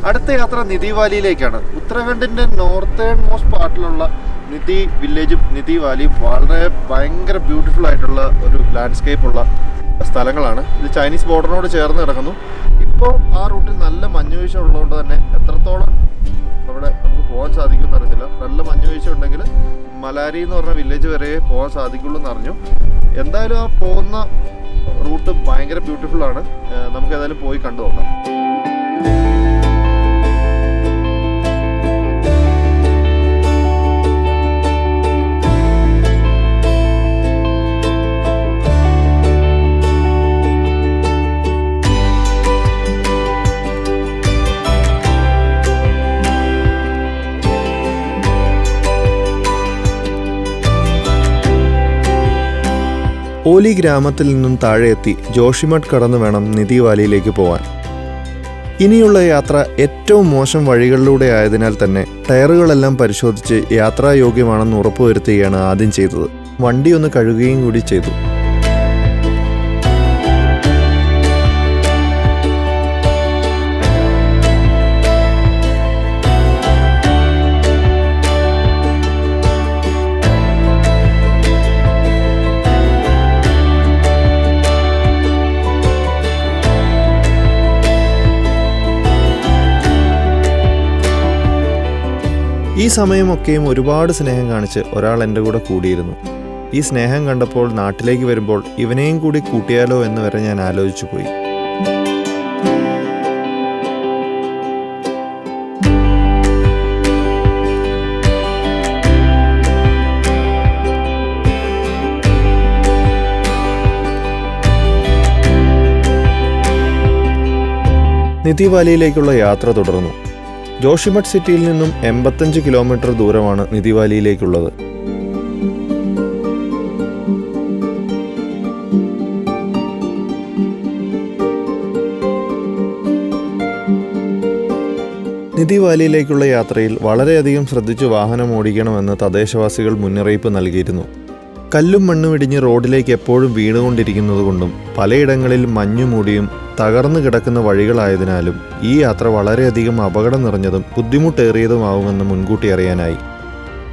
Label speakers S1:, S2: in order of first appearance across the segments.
S1: അടുത്ത യാത്ര നിധി വാലിയിലേക്കാണ്. ഉത്തരാഖണ്ഡിൻ്റെ northern most പാർട്ടിലുള്ള നിധി വില്ലേജും നിധി വാലിയും വളരെ ഭയങ്കര ബ്യൂട്ടിഫുൾ ആയിട്ടുള്ള ഒരു ലാൻഡ്സ്കേപ്പ് ഉള്ള സ്ഥലങ്ങളാണ്. ഇത് ചൈനീസ് ബോർഡറിനോട് ചേർന്ന് കിടക്കുന്നു. ഇപ്പോൾ ആ റൂട്ടിൽ നല്ല മഞ്ഞുവീഴ്ച ഉള്ളതുകൊണ്ട് തന്നെ എത്രത്തോളം അവിടെ നമുക്ക് പോകാൻ സാധിക്കുമെന്ന് അറിയത്തില്ല. നല്ല മഞ്ഞുവീഴ്ച ഉണ്ടെങ്കിൽ മലാരി എന്ന് പറഞ്ഞ വില്ലേജ് വരെ പോകാൻ സാധിക്കുള്ളൂ എന്നറിഞ്ഞു. എന്തായാലും ആ പോകുന്ന റൂട്ട് ഭയങ്കര ബ്യൂട്ടിഫുൾ ആണ്. നമുക്ക് ഏതായാലും പോയി കണ്ടു നോക്കാം. ഓലി ഗ്രാമത്തിൽ നിന്നും താഴെ എത്തി ജോഷിമഠ് കടന്നു വേണം നിധി വാലിയിലേക്ക് പോകാൻ. ഇനിയുള്ള യാത്ര ഏറ്റവും മോശം വഴികളിലൂടെ ആയതിനാൽ തന്നെ ടയറുകളെല്ലാം പരിശോധിച്ച് യാത്രായോഗ്യമാണെന്ന് ഉറപ്പുവരുത്തുകയാണ് ആദ്യം ചെയ്തത്. വണ്ടി ഒന്ന് കഴുകുകയും കൂടി ചെയ്തു. ഈ സമയമൊക്കെയും ഒരുപാട് സ്നേഹം കാണിച്ച് ഒരാൾ എൻ്റെ കൂടെ കൂടിയിരുന്നു. ഈ സ്നേഹം കണ്ടപ്പോൾ നാട്ടിലേക്ക് വരുമ്പോൾ ഇവനെയും കൂടി കൂട്ടിയാലോ എന്ന് വരെ ഞാൻ ആലോചിച്ചു പോയി. നിധി വാലിയിലേക്കുള്ള യാത്ര തുടർന്നു. ജോഷിമഠ് സിറ്റിയിൽ നിന്നും 85 കിലോമീറ്റർ ദൂരമാണ് നിധി വാലിയിലേക്കുള്ളത്. നിധി വാലിയിലേക്കുള്ള യാത്രയിൽ വളരെയധികം ശ്രദ്ധിച്ചു വാഹനം ഓടിക്കണമെന്ന് തദ്ദേശവാസികൾ മുന്നറിയിപ്പ് നൽകിയിരുന്നു. കല്ലും മണ്ണും ഇടിഞ്ഞ് റോഡിലേക്ക് എപ്പോഴും വീണുകൊണ്ടിരിക്കുന്നതുകൊണ്ടും പലയിടങ്ങളിൽ മഞ്ഞുമൂടിയും തകർന്നു കിടക്കുന്ന വഴികളായതിനാലും ഈ യാത്ര വളരെയധികം അപകടം നിറഞ്ഞതും ബുദ്ധിമുട്ടേറിയതുമാവുമെന്ന് മുൻകൂട്ടി അറിയാനായി.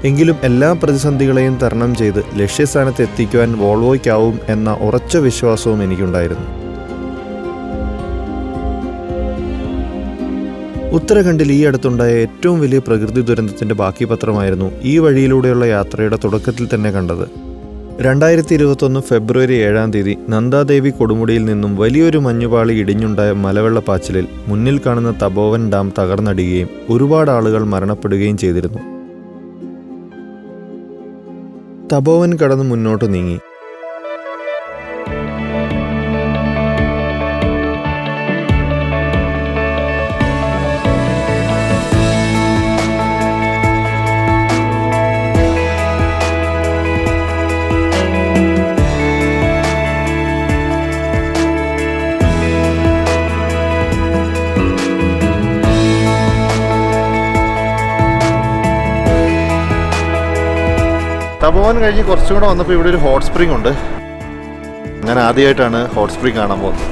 S1: എങ്കിലും എല്ലാ പ്രതിസന്ധികളെയും തരണം ചെയ്ത് ലക്ഷ്യസ്ഥാനത്ത് എത്തിക്കുവാൻ വോൾവോയ്ക്കാവും എന്ന ഉറച്ച വിശ്വാസവും എനിക്കുണ്ടായിരുന്നു. ഉത്തരാഖണ്ഡിൽ ഈ അടുത്തുണ്ടായ ഏറ്റവും വലിയ പ്രകൃതി ദുരന്തത്തിൻ്റെ ബാക്കി പത്രമായിരുന്നു ഈ വഴിയിലൂടെയുള്ള യാത്രയുടെ തുടക്കത്തിൽ തന്നെ കണ്ടത്. 2021 ഫെബ്രുവരി 7-ാം തീയതി നന്ദാദേവി കൊടുമുടിയിൽ നിന്നും വലിയൊരു മഞ്ഞുപാളി ഇടിഞ്ഞുണ്ടായ മലവെള്ളപ്പാച്ചിലിൽ മുന്നിൽ കാണുന്ന തപോവൻ ഡാം തകർന്നടിയുകയും ഒരുപാട് ആളുകൾ മരണപ്പെടുകയും ചെയ്തിരുന്നു. തപോവൻ കടന്ന് മുന്നോട്ട് നീങ്ങി. തപോവൻ കഴിഞ്ഞ് കുറച്ചും കൂടെ വന്നപ്പോൾ ഇവിടെ ഒരു ഹോട്ട് സ്പ്രിംഗ് ഉണ്ട്. ഞാൻ ആദ്യമായിട്ടാണ് ഹോട്ട് സ്പ്രിംഗ് കാണാൻ പോകുന്നത്.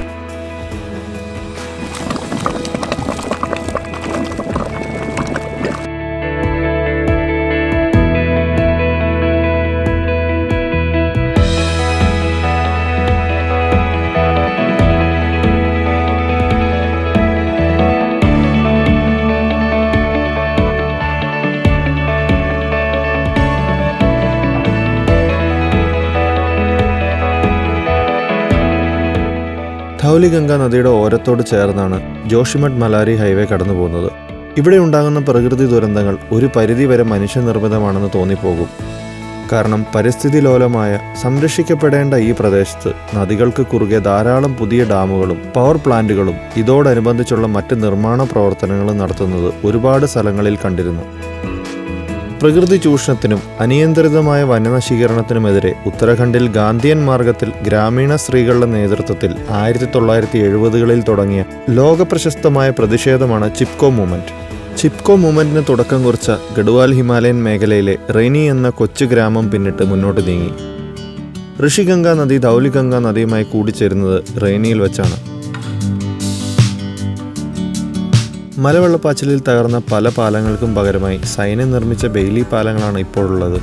S1: ധൗലിഗംഗ നദിയുടെ ഓരത്തോട് ചേർന്നാണ് ജോഷിമഠ് മലാരി ഹൈവേ കടന്നു പോകുന്നത്. ഇവിടെ ഉണ്ടാകുന്ന പ്രകൃതി ദുരന്തങ്ങൾ ഒരു പരിധിവരെ മനുഷ്യനിർമ്മിതമാണെന്ന് തോന്നിപ്പോകും. കാരണം പരിസ്ഥിതി ലോലമായ സംരക്ഷിക്കപ്പെടേണ്ട ഈ പ്രദേശത്ത് നദികൾക്ക് കുറുകെ ധാരാളം പുതിയ ഡാമുകളും പവർ പ്ലാന്റുകളും ഇതോടനുബന്ധിച്ചുള്ള മറ്റ് നിർമ്മാണ പ്രവർത്തനങ്ങളും നടത്തുന്നത് ഒരുപാട് സ്ഥലങ്ങളിൽ കണ്ടിരുന്നു. പ്രകൃതി ചൂഷണത്തിനും അനിയന്ത്രിതമായ വനനശീകരണത്തിനുമെതിരെ ഉത്തരാഖണ്ഡിൽ ഗാന്ധിയൻ മാർഗത്തിൽ ഗ്രാമീണ സ്ത്രീകളുടെ നേതൃത്വത്തിൽ 1970-കളിൽ തുടങ്ങിയ ലോകപ്രശസ്തമായ പ്രതിഷേധമാണ് ചിപ്കോ മൂവ്മെന്റ്. ചിപ്കോ മൂവ്മെന്റിന് തുടക്കം കുറിച്ച ഗഡ്വാൽ ഹിമാലയൻ മേഖലയിലെ റെയ്നി എന്ന കൊച്ചു ഗ്രാമം പിന്നിട്ട് മുന്നോട്ട് നീങ്ങി. ഋഷിഗംഗ നദി ധൗലിഗംഗ നദിയുമായി കൂടിച്ചേരുന്നത് റെയ്നിയിൽ വെച്ചാണ്. മലവെള്ളപ്പാച്ചിലിൽ തകർന്ന പല പാലങ്ങൾക്കും പകരമായി സൈന്യം നിർമ്മിച്ച ബെയ്ലി പാലങ്ങളാണ് ഇപ്പോഴുള്ളത്.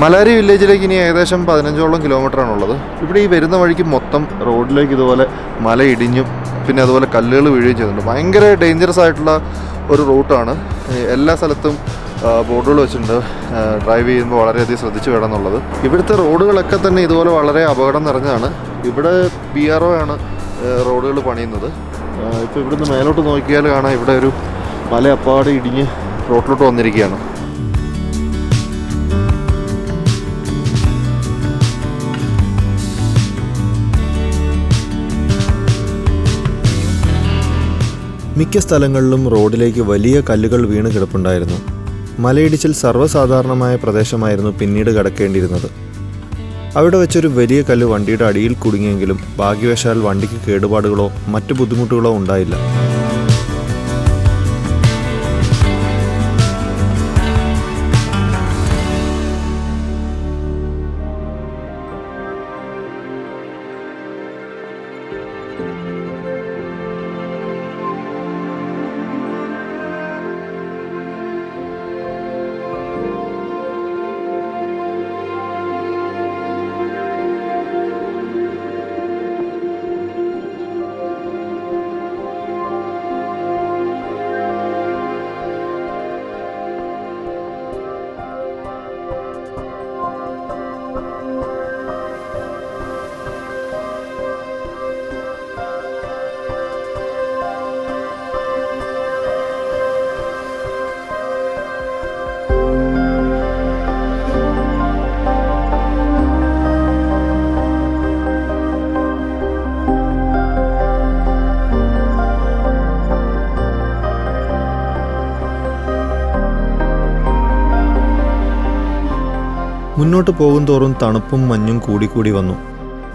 S1: മലാരി വില്ലേജിലേക്ക് ഇനി ഏകദേശം 15ഓളം കിലോമീറ്ററാണുള്ളത്. ഇവിടെ ഈ വരുന്ന വഴിക്ക് മൊത്തം റോഡിലേക്ക് ഇതുപോലെ മല ഇടിഞ്ഞും പിന്നെ അതുപോലെ കല്ലുകൾ വീഴുകയും ചെയ്യുന്നുണ്ട്. ഭയങ്കര ഡേഞ്ചറസ് ആയിട്ടുള്ള ഒരു റൂട്ടാണ്. എല്ലാ സ്ഥലത്തും ബോർഡുകൾ വെച്ചിട്ടുണ്ട്, ഡ്രൈവ് ചെയ്യുമ്പോൾ വളരെയധികം ശ്രദ്ധിച്ചു വേണം എന്നുള്ളത്. ഇവിടുത്തെ റോഡുകളൊക്കെ തന്നെ ഇതുപോലെ വളരെ അപകടം നിറഞ്ഞതാണ്. ഇവിടെ PRO ആണ് റോഡുകൾ പണിയുന്നത്. ഇപ്പോൾ ഇവിടുന്ന് മേലോട്ട് നോക്കിയാൽ കാണാം ഇവിടെ ഒരു മല അപ്പാടെ ഇടിഞ്ഞ് റോഡിലോട്ട് വന്നിരിക്കുകയാണ്. മിക്ക സ്ഥലങ്ങളിലും റോഡിലേക്ക് വലിയ കല്ലുകൾ വീണ് കിടപ്പുണ്ടായിരുന്നു. മലയിടിച്ചിൽ സർവ്വസാധാരണമായ പ്രദേശമായിരുന്നു പിന്നീട് കടക്കേണ്ടിയിരുന്നത്. അവിടെ വെച്ചൊരു വലിയ കല്ല് വണ്ടിയുടെ അടിയിൽ കുടുങ്ങിയെങ്കിലും ഭാഗ്യവശാൽ വണ്ടിക്ക് കേടുപാടുകളോ മറ്റു ബുദ്ധിമുട്ടുകളോ ഉണ്ടായില്ല. മുന്നോട്ട് പോകുന്തോറും തണുപ്പും മഞ്ഞും കൂടിക്കൂടി വന്നു.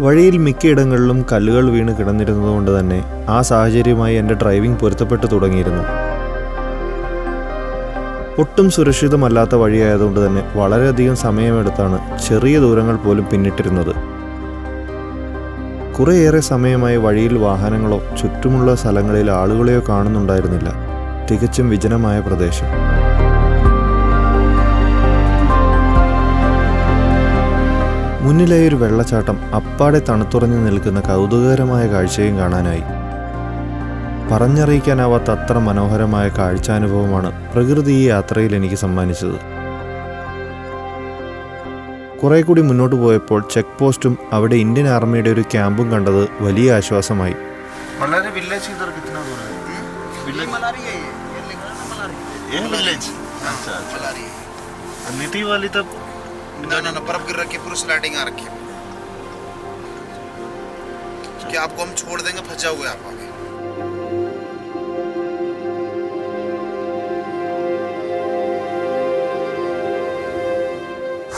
S1: വഴിയിൽ മിക്കയിടങ്ങളിലും കല്ലുകൾ വീണ് കിടന്നിരുന്നതുകൊണ്ട് തന്നെ ആ സാഹചര്യവുമായി എൻ്റെ ഡ്രൈവിംഗ് പൊരുത്തപ്പെട്ടു തുടങ്ങിയിരുന്നു. ഒട്ടും സുരക്ഷിതമല്ലാത്ത വഴിയായതുകൊണ്ട് തന്നെ വളരെയധികം സമയമെടുത്താണ് ചെറിയ ദൂരങ്ങൾ പോലും പിന്നിട്ടിരുന്നത്. കുറേയേറെ സമയമായി വഴിയിൽ വാഹനങ്ങളോ ചുറ്റുമുള്ള സ്ഥലങ്ങളിൽ ആളുകളെയോ കാണുന്നുണ്ടായിരുന്നില്ല. തികച്ചും വിജനമായ പ്രദേശം. മുന്നിലായൊരു വെള്ളച്ചാട്ടം അപ്പാടെ തണുത്തുറഞ്ഞു നിൽക്കുന്ന കൗതുകകരമായ കാഴ്ചയും കാണാനായി. പറഞ്ഞറിയിക്കാനാവാത്ത അത്ര മനോഹരമായ കാഴ്ചാനുഭവമാണ് പ്രകൃതി ഈ യാത്രയിൽ എനിക്ക് സമ്മാനിച്ചത്. കുറെ കൂടി മുന്നോട്ട് പോയപ്പോൾ ചെക്ക് പോസ്റ്റും അവിടെ ഇന്ത്യൻ ആർമിയുടെ ഒരു ക്യാമ്പും കണ്ടത് വലിയ ആശ്വാസമായി.
S2: बर्फ गिर रखी है, पूरी स्लाइडिंग आ रखी है कि आपको हम छोड़ देंगे, फंसा हुआ है आप आगे.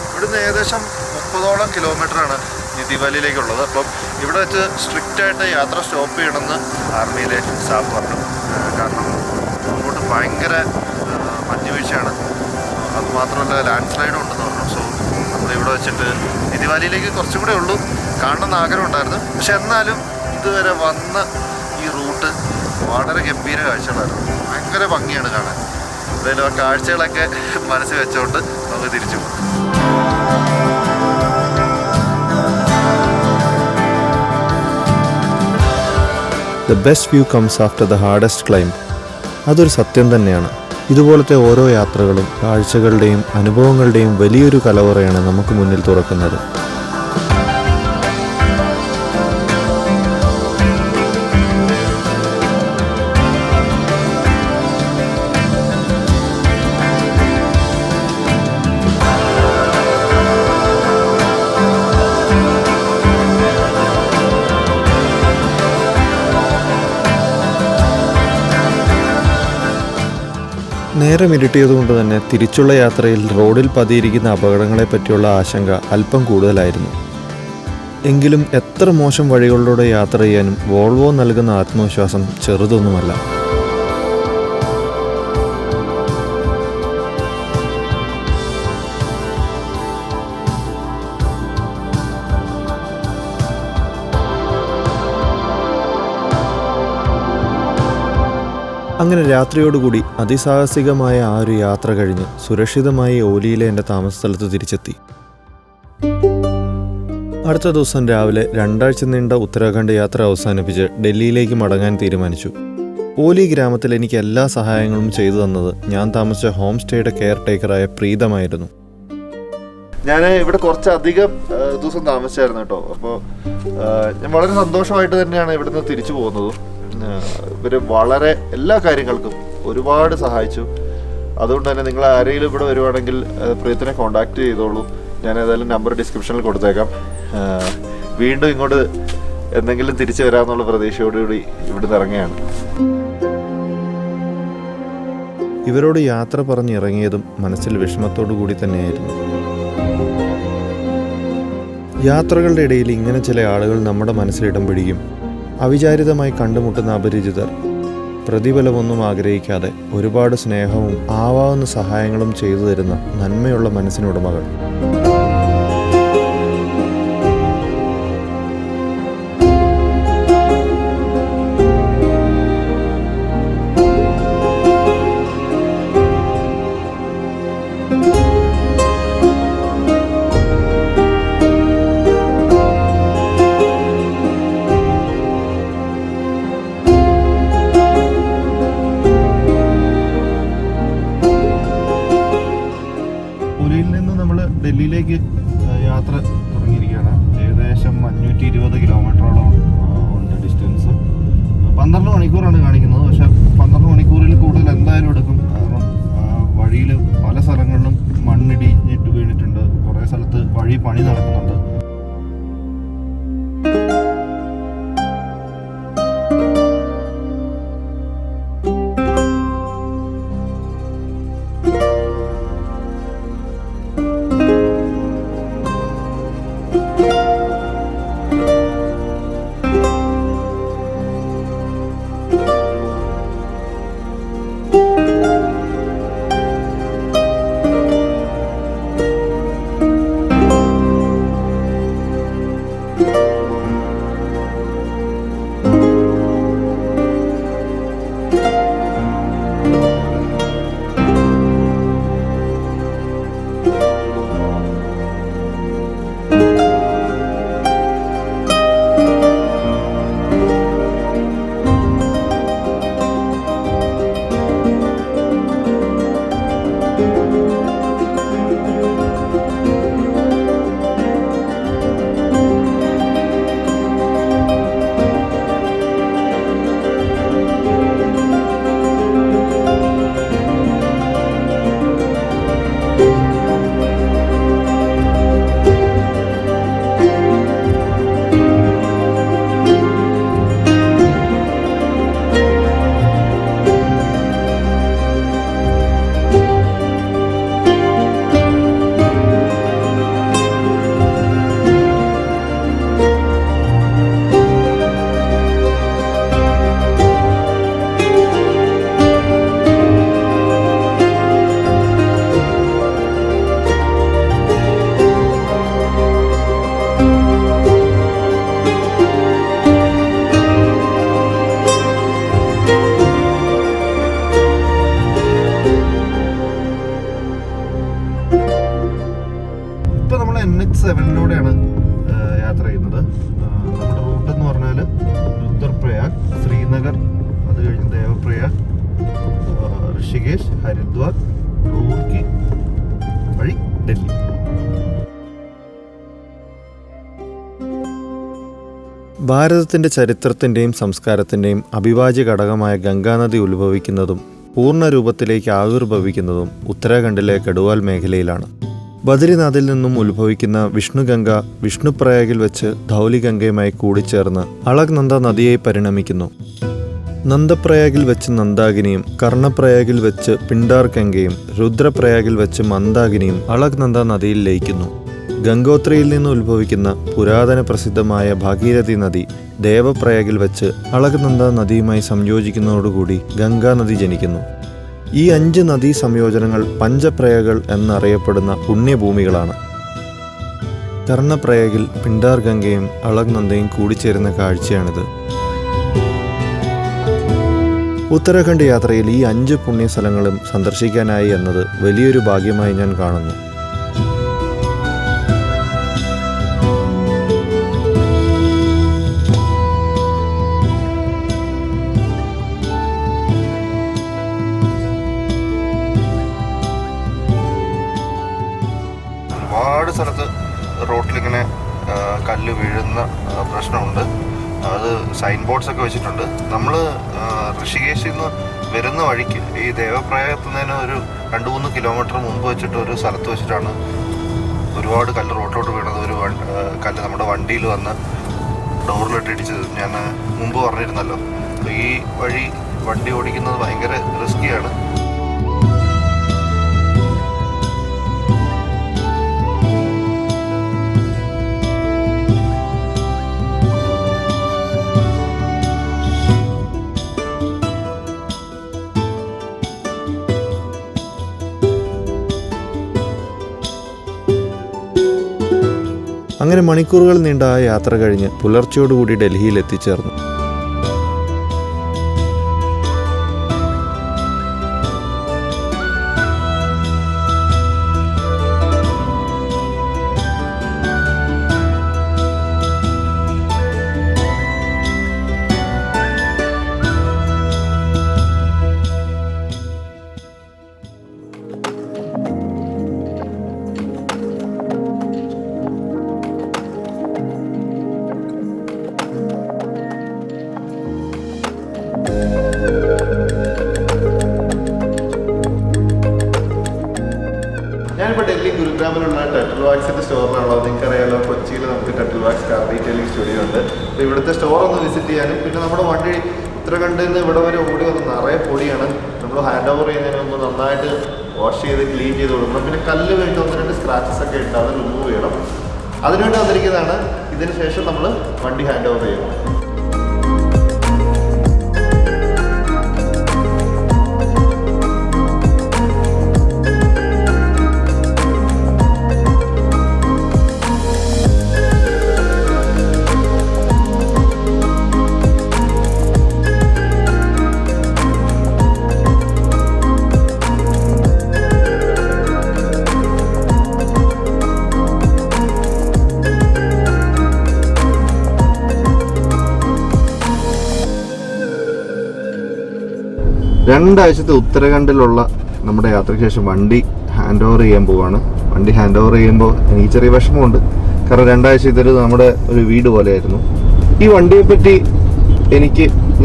S1: ഇവിടുന്ന് ഏകദേശം 30ഓളം കിലോമീറ്ററാണ് നിധി വാലിയിലേക്കുള്ളത്. അപ്പം ഇവിടെ വെച്ച് സ്ട്രിക്റ്റ് ആയിട്ട് യാത്ര സ്റ്റോപ്പ് ചെയ്യണമെന്ന് ആർമിയിലെ സ്റ്റാഫ് പറഞ്ഞു. കാരണം അങ്ങോട്ട് ഭയങ്കര മഞ്ഞുവീഴ്ചയാണ്, അതുമാത്രമല്ല ലാൻഡ് സ്ലൈഡും ഉണ്ടെന്ന് പറഞ്ഞു. സോ നമ്മളിവിടെ വെച്ചിട്ട് നിധി വാലിയിലേക്ക് കുറച്ചും കൂടെ ഉള്ളൂ കാണണമെന്ന് ആഗ്രഹം ഉണ്ടായിരുന്നു. പക്ഷെ എന്നാലും ഇതുവരെ വന്ന ഈ റൂട്ട് വളരെ ഗംഭീര കാഴ്ചകളായിരുന്നു. ഭയങ്കര ഭംഗിയാണ് കാണാൻ. എന്തായാലും ആ കാഴ്ചകളൊക്കെ മനസ്സിൽ വെച്ചുകൊണ്ട് നമുക്ക് തിരിച്ചു പോകും. The best view comes after the hardest climb. അതൊരു സത്യം തന്നെയാണ്. ഇതുപോലത്തെ ഓരോ യാത്രകളും കാഴ്ചകളുടെയും അനുഭവങ്ങളുടെയും വലിയൊരു കലവറയാണ് നമുക്ക് മുന്നിൽ തുറക്കുന്നത്. നേരം ഇരുട്ടിയതുകൊണ്ട് തന്നെ തിരിച്ചുള്ള യാത്രയിൽ റോഡിൽ പതിയിരിക്കുന്ന അപകടങ്ങളെ പറ്റിയുള്ള ആശങ്ക അല്പം കൂടുതലായിരുന്നു. എങ്കിലും എത്ര മോശം വഴികളിലൂടെ യാത്ര ചെയ്യാനും വോൾവോ നൽകുന്ന ആത്മവിശ്വാസം ചെറുതൊന്നുമല്ല. അങ്ങനെ രാത്രിയോടുകൂടി അതിസാഹസികമായ ആ ഒരു യാത്ര കഴിഞ്ഞ് സുരക്ഷിതമായി ഓലിയിലെ എൻ്റെ താമസ സ്ഥലത്ത് തിരിച്ചെത്തി. അടുത്ത ദിവസം രാവിലെ 2 ആഴ്ച നീണ്ട ഉത്തരാഖണ്ഡ് യാത്ര അവസാനിപ്പിച്ച് ഡൽഹിയിലേക്ക് മടങ്ങാൻ തീരുമാനിച്ചു. ഓലി ഗ്രാമത്തിൽ എനിക്ക് എല്ലാ സഹായങ്ങളും ചെയ്തു തന്നത് ഞാൻ താമസിച്ച ഹോം സ്റ്റേയുടെ കെയർ ടേക്കറായ പ്രീതമായിരുന്നു. ഞാൻ ഇവിടെ കുറച്ചധികം ദിവസം താമസിച്ചായിരുന്നു കേട്ടോ. അപ്പോൾ ഞാൻ വളരെ സന്തോഷമായിട്ട് തന്നെയാണ് ഇവിടുന്ന് തിരിച്ചു പോകുന്നത്. ഇവർ വളരെ എല്ലാ കാര്യങ്ങൾക്കും ഒരുപാട് സഹായിച്ചു. അതുകൊണ്ട് തന്നെ നിങ്ങൾ ആരെങ്കിലും ഇവിടെ വരുവാണെങ്കിൽ പ്രീതനെ കോൺടാക്ട് ചെയ്തോളൂ. ഞാൻ ഏതായാലും നമ്പർ ഡിസ്ക്രിപ്ഷനിൽ കൊടുത്തേക്കാം. വീണ്ടും ഇങ്ങോട്ട് എന്തെങ്കിലും തിരിച്ചു വരാമെന്നുള്ള പ്രതീക്ഷയോടുകൂടി ഇവിടുന്ന് ഇറങ്ങുകയാണ്. ഇവരോട് യാത്ര പറഞ്ഞിറങ്ങിയതും മനസ്സിൽ വിഷമത്തോടു കൂടി തന്നെയായിരുന്നു. യാത്രകളുടെ ഇടയിൽ ഇങ്ങനെ ചില ആളുകൾ നമ്മുടെ മനസ്സിലിടം പിടിക്കും. അവിചാരിതമായി കണ്ടുമുട്ടുന്ന അപരിചിതർ, പ്രതിഫലമൊന്നും ആഗ്രഹിക്കാതെ ഒരുപാട് സ്നേഹവും ആവാവുന്ന സഹായങ്ങളും ചെയ്തു തരുന്ന നന്മയുള്ള മനസ്സിനുടമകൾ. ഡൽഹിയിലേക്ക് യാത്ര തുടങ്ങിയിരിക്കുകയാണ്. ഏകദേശം 520 കിലോമീറ്ററോളം ഉണ്ട് ഡിസ്റ്റൻസ്. 12 മണിക്കൂറാണ് കാണിക്കുന്നത്. പക്ഷെ 12 മണിക്കൂറിൽ കൂടുതൽ എന്തായാലും എടുക്കും. കാരണം വഴിയിൽ പല സ്ഥലങ്ങളിലും മണ്ണിടിഞ്ഞിട്ട് വീണിട്ടുണ്ട്. കുറേ സ്ഥലത്ത് വഴി പണി നടക്കുന്നുണ്ട്. NH7-ലൂടെയാണ് യാത്ര ചെയ്യുന്നത്. നമ്മുടെ റൂട്ട് എന്ന് പറഞ്ഞാൽ രുദ്രപ്രയാഗ്, ശ്രീനഗർ, അത് കഴിഞ്ഞ് ദേവപ്രയാഗ്, ഋഷികേശ്, ഹരിദ്വാർ.
S3: ഡൽഹി.
S1: ഭാരതത്തിൻ്റെ ചരിത്രത്തിൻ്റെയും സംസ്കാരത്തിൻ്റെയും അവിഭാജ്യ ഘടകമായ ഗംഗാനദി ഉത്ഭവിക്കുന്നതും പൂർണ്ണ രൂപത്തിലേക്ക് ആവിർഭവിക്കുന്നതും ഉത്തരാഖണ്ഡിലെ ഗഡ്വാൽ മേഖലയിലാണ്. ബദ്രിനാഥിൽ നിന്നും ഉത്ഭവിക്കുന്ന വിഷ്ണുഗംഗ വിഷ്ണുപ്രയാഗിൽ വെച്ച് ധൗലിഗംഗയുമായി കൂടിച്ചേർന്ന് അളക്നന്ദ നദിയായി പരിണമിക്കുന്നു. നന്ദപ്രയാഗിൽ വെച്ച് നന്ദാകിനിയും കർണപ്രയാഗിൽ വെച്ച് പിണ്ടാർ ഗംഗയും രുദ്രപ്രയാഗിൽ വെച്ച് മന്ദാകിനിയും അളക്നന്ദ നദിയിൽ ലയിക്കുന്നു. ഗംഗോത്രിയിൽ നിന്ന് ഉത്ഭവിക്കുന്ന പുരാതന പ്രസിദ്ധമായ ഭാഗീരഥി നദി ദേവപ്രയാഗിൽ വെച്ച് അളക്നന്ദ നദിയുമായി സംയോജിക്കുന്നതോടുകൂടി ഗംഗാനദി ജനിക്കുന്നു. ഈ 5 നദീ സംയോജനങ്ങൾ പഞ്ചപ്രയാഗകൾ എന്നറിയപ്പെടുന്ന പുണ്യഭൂമികളാണ്. കർണപ്രയാഗിൽ പിണ്ടാർ ഗംഗയും അളക്നന്ദയും കൂടിച്ചേരുന്ന കാഴ്ചയാണിത്. ഉത്തരാഖണ്ഡ് യാത്രയിൽ ഈ 5 പുണ്യസ്ഥലങ്ങളും സന്ദർശിക്കാനായി എന്നത് വലിയൊരു ഭാഗ്യമായി ഞാൻ കാണുന്നു.
S2: ഒരുപാട് സ്ഥലത്ത് റോട്ടിലിങ്ങനെ കല്ല് വീഴുന്ന പ്രശ്നമുണ്ട്. അത് സൈൻ ബോർഡ്സ് ഒക്കെ വെച്ചിട്ടുണ്ട്. നമ്മൾ ഋഷികേശിൽ നിന്ന് വരുന്ന വഴിക്ക് ഈ ദേവപ്രയാഗത്തുന്നതിന് ഒരു 2-3 കിലോമീറ്റർ മുമ്പ് വെച്ചിട്ട് ഒരു സ്ഥലത്ത് വെച്ചിട്ടാണ് ഒരുപാട് കല്ല് റോട്ടിലോട്ട് വീണത്. ഒരു കല്ല് നമ്മുടെ വണ്ടിയിൽ വന്ന് ഡോറിലിട്ട് ഇടിച്ചത് ഞാൻ മുമ്പ് പറഞ്ഞിരുന്നല്ലോ. അപ്പോൾ ഈ വഴി വണ്ടി ഓടിക്കുന്നത് ഭയങ്കര റിസ്ക്കിയാണ്.
S1: അങ്ങനെ മണിക്കൂറുകൾ നീണ്ട ആ യാത്ര കഴിഞ്ഞ് പുലർച്ചയോടുകൂടി ഡൽഹിയിൽ എത്തിച്ചേർന്നു. ഞാനിപ്പോൾ ഡൽഹി ഗുരുഗ്രാമിലുള്ള ടട്ടിൽ വാക്സിൻ്റെ സ്റ്റോറിലാണുള്ളത്. നിങ്ങൾക്കറിയാലോ, കൊച്ചിയിൽ നമുക്ക് Turtle Wax car detailing studio ഉണ്ട്. അപ്പോൾ ഇവിടുത്തെ സ്റ്റോർ ഒന്ന് വിസിറ്റ് ചെയ്യാനും പിന്നെ നമ്മുടെ വണ്ടി ഉത്തരാഖണ്ഡിൽ നിന്ന് ഇവിടെ വരെ ഓടി വന്ന് നിറയെ പൊടിയാണ്. നമ്മൾ ഹാൻഡ് ഓവർ ചെയ്യുന്നതിന് മുമ്പ് നന്നായിട്ട് വാഷ് ചെയ്ത് ക്ലീൻ ചെയ്ത് കൊടുക്കണം. പിന്നെ കല്ല് വീണിട്ട് 1-2 സ്ക്രാച്ചസ് ഒക്കെ ഉണ്ട്, അത് റിമൂവ് ചെയ്യണം. അതിനുവേണ്ടി വന്നിരിക്കുന്നതാണ്. ഇതിന് ശേഷം നമ്മൾ വണ്ടി ഹാൻഡ് ഓവർ ചെയ്യണം. രണ്ടാഴ്ചത്തെ ഉത്തരാഖണ്ഡിലുള്ള നമ്മുടെ യാത്രയ്ക്ക് ശേഷം വണ്ടി ഹാൻഡ് ഓവർ ചെയ്യാൻ പോവാണ്. വണ്ടി ഹാൻഡ് ഓവർ ചെയ്യുമ്പോൾ എനിക്ക് ചെറിയ വിഷമമുണ്ട്. കാരണം 2 ആഴ്ച ഇതൊരു നമ്മുടെ ഒരു വീട് പോലെയായിരുന്നു. ഈ വണ്ടിയെ പറ്റി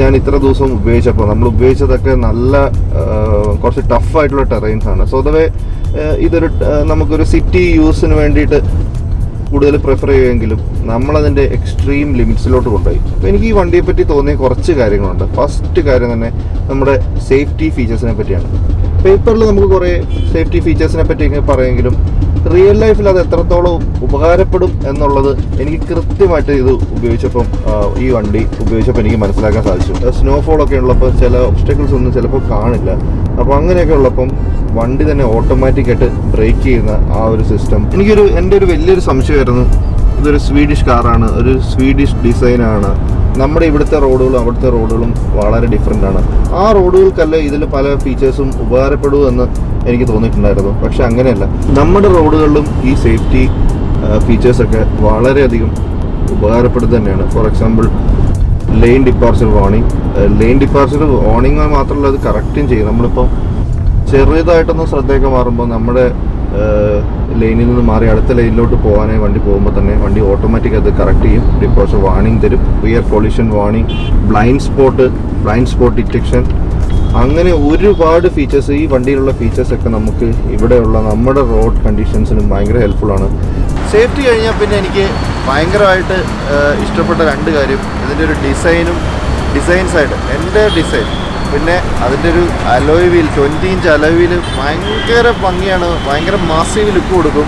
S1: ഞാൻ ഇത്ര ദിവസം ഉപയോഗിച്ചപ്പോൾ നമ്മൾ ഉപയോഗിച്ചതൊക്കെ നല്ല കുറച്ച് ടഫായിട്ടുള്ള ടെറൈൻസ് ആണ്. സ്വതവേ ഇതൊരു നമുക്കൊരു സിറ്റി യൂസിന് വേണ്ടിയിട്ട് കൂടുതൽ പ്രിഫർ ചെയ്യുമെങ്കിലും നമ്മളതിൻ്റെ എക്സ്ട്രീം ലിമിറ്റ്സിലോട്ട് കൊണ്ടുപോയി. അപ്പോൾ എനിക്ക് ഈ വണ്ടിയെ പറ്റി തോന്നിയ കുറച്ച് കാര്യങ്ങളുണ്ട്. ഫസ്റ്റ് കാര്യം തന്നെ നമ്മുടെ സേഫ്റ്റി ഫീച്ചേഴ്സിനെ പറ്റിയാണ്. പേപ്പറിൽ നമുക്ക് കുറേ സേഫ്റ്റി ഫീച്ചേഴ്സിനെ പറ്റിയൊക്കെ പറയുമെങ്കിലും റിയൽ ലൈഫിൽ അത് എത്രത്തോളം ഉപകാരപ്പെടും എന്നുള്ളത് എനിക്ക് കൃത്യമായിട്ട് ഇത് ഉപയോഗിച്ചപ്പം ഈ വണ്ടി ഉപയോഗിച്ചപ്പോൾ എനിക്ക് മനസ്സിലാക്കാൻ സാധിച്ചു. സ്നോഫോളൊക്കെ ഉള്ളപ്പോൾ ചില ഒബ്സ്റ്റക്കിൾസ് ഒന്നും ചിലപ്പോൾ കാണില്ല. അപ്പോൾ അങ്ങനെയൊക്കെ ഉള്ളപ്പം വണ്ടി തന്നെ ഓട്ടോമാറ്റിക്കായിട്ട് ബ്രേക്ക് ചെയ്യുന്ന ആ ഒരു സിസ്റ്റം എൻ്റെ ഒരു വലിയൊരു സംശയമായിരുന്നു. ഇതൊരു സ്വീഡിഷ് കാറാണ്, ഒരു സ്വീഡിഷ് ഡിസൈനാണ്. നമ്മുടെ ഇവിടുത്തെ റോഡുകളും അവിടുത്തെ റോഡുകളും വളരെ ഡിഫറെൻ്റ് ആണ്. ആ റോഡുകൾക്കല്ല ഇതിൽ പല ഫീച്ചേഴ്സും ഉപകാരപ്പെടുമെന്ന് എനിക്ക് തോന്നിയിട്ടുണ്ടായിരുന്നു. പക്ഷെ അങ്ങനെയല്ല, നമ്മുടെ റോഡുകളിലും ഈ സേഫ്റ്റി ഫീച്ചേഴ്സൊക്കെ വളരെയധികം ഉപകാരപ്പെടുന്നത് തന്നെയാണ്. For example lane departure warning മാത്രമല്ല അത് കറക്റ്റും ചെയ്യും. നമ്മളിപ്പോൾ ചെറിയതായിട്ടൊന്നും ശ്രദ്ധയൊക്കെ മാറുമ്പോൾ നമ്മുടെ
S2: ലൈനിൽ നിന്ന് മാറി അടുത്ത ലൈനിലോട്ട് പോകാനായി വണ്ടി പോകുമ്പോൾ തന്നെ വണ്ടി ഓട്ടോമാറ്റിക് അത് കറക്റ്റ് ചെയ്യും. ഡിപ്പോസ് വാർണിംഗ് തരും, rear collision warning, blind spot detection, അങ്ങനെ ഒരുപാട് ഫീച്ചേഴ്സ്. ഈ വണ്ടിയിലുള്ള ഫീച്ചേഴ്സൊക്കെ നമുക്ക് ഇവിടെയുള്ള നമ്മുടെ റോഡ് കണ്ടീഷൻസിനും ഭയങ്കര ഹെൽപ്ഫുള്ളാണ്. സേഫ്റ്റി കഴിഞ്ഞാൽ പിന്നെ എനിക്ക് ഭയങ്കരമായിട്ട് ഇഷ്ടപ്പെട്ട രണ്ട് കാര്യം ഇതിൻ്റെ ഒരു ഡിസൈൻ സൈഡ്, എൻ്റെ ഡിസൈൻ, പിന്നെ അതിൻ്റെ ഒരു alloy wheel, 20 inch alloy wheel ഭയങ്കര ഭംഗിയാണ്, ഭയങ്കര മാസീവ് ലുക്ക് കൊടുക്കും.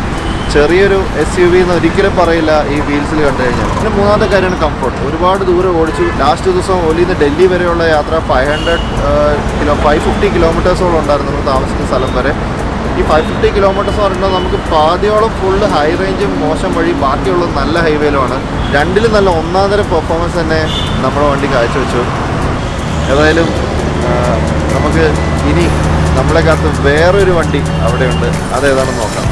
S2: ചെറിയൊരു SUV എന്ന് ഒരിക്കലും പറയില്ല ഈ വീൽസിൽ കണ്ടു കഴിഞ്ഞാൽ. പിന്നെ മൂന്നാമത്തെ കാര്യമാണ് കംഫർട്ട്. ഒരുപാട് ദൂരം ഓടിച്ചു. ലാസ്റ്റ് ദിവസം ഒലിയിൽ നിന്ന് ഡൽഹി വരെയുള്ള യാത്ര 550 കിലോമീറ്റേഴ്സോളം ഉണ്ടായിരുന്നു നമ്മൾ താമസിക്കുന്ന സ്ഥലം വരെ. ഈ 550 കിലോമീറ്റേഴ്സ് പറയുമ്പോൾ നമുക്ക് പാതിയോളം ഫുള്ള് ഹൈ റേഞ്ചും മോശം വഴി, ബാക്കിയുള്ള നല്ല ഹൈവേയിലുമാണ്. രണ്ടിലും നല്ല ഒന്നാന്തരം പെർഫോമൻസ് തന്നെ നമ്മുടെ വണ്ടി കാഴ്ചവെച്ചു. ഏതായാലും നമുക്ക് ഇനി നമ്മളെ കാലത്ത് വേറൊരു വണ്ടി അവിടെയുണ്ട്, അതേതാണെന്ന് നോക്കാം.